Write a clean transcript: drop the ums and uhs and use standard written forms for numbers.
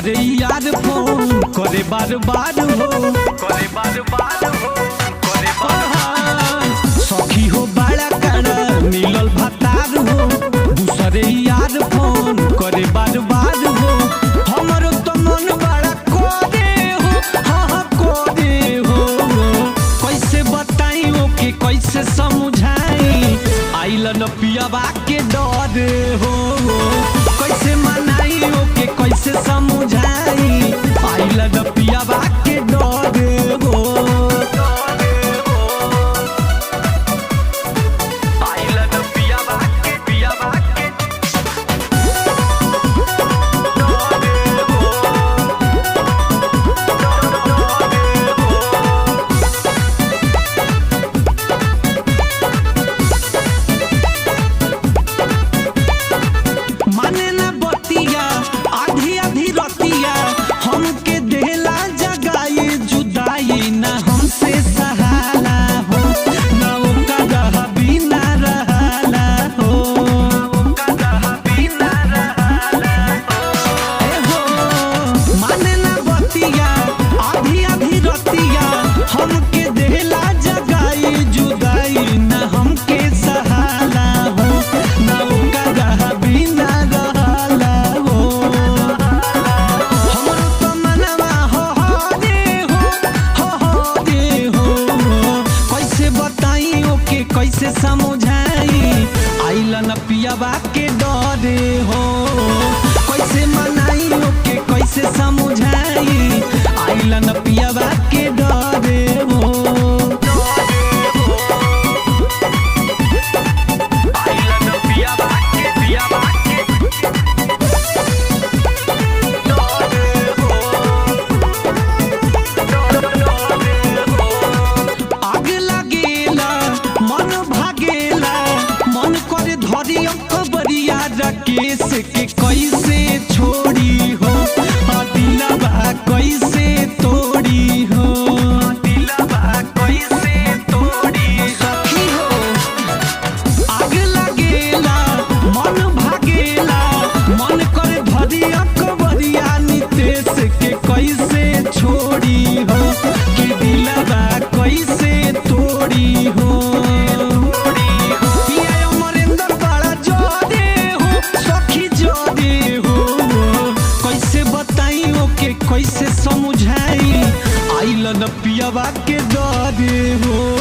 दूसरे यार फोन करे बार बार हो, करे बार बार हो, करे बार सखी हो बड़ा कड़ा मिलल भतार हो, दूसरे यार फोन करे बार बार हो। हमरो तो मन बड़ा कोरे हो, हाँ कोरे हो, कैसे बताई ओके कैसे समझाई, आइल न पियाबा के डरे हो, कैसे मनाई ओके कैसे समझाई, आइल न पियाबा के डरे हो, आइल न पियाबा के पियाबा के माने ना बतिया आधी आधी रतिया हमके देला जगाई, जुदाई ना हमसे सहाला हो, ना ओका रहा बिना रहला हो, ओका रहा बिना रहला हो। माने ना बतिया आधी आधी रतिया हमके देला जगाई, जुदाई ना हमके सहाला हो, ना ओका रहा बिना रहला हो। हमरो तो मनवा हो रे हो, कैसे बताई ओके कैसे समझाई, आइल न पियाबा के डरे हो, कैसे मनाई ओके कैसे समझाई, आइल न पियाबा के डरे हो, आइल न पियाबा के पियाबा के आग लागेला मन भागेला, मन करे धरी अकबरिया राकेश के कैसे छोड़ी हो, दिलवा कैसे तोड़ी हो, दिलवा कैसे तोड़ी सखी हो। आग लागेला मन भागेला, मन करे धरी अकबरिया नितेश के कैसे छोड़ी हो, कि दिलवा कैसे तोड़ी हो, पिया अमरेंद्र बड़ा जोरे हो, सखी जोरे हो, कैसे बताई ओके कैसे समझाई, आइल न पियाबा के डरे हो।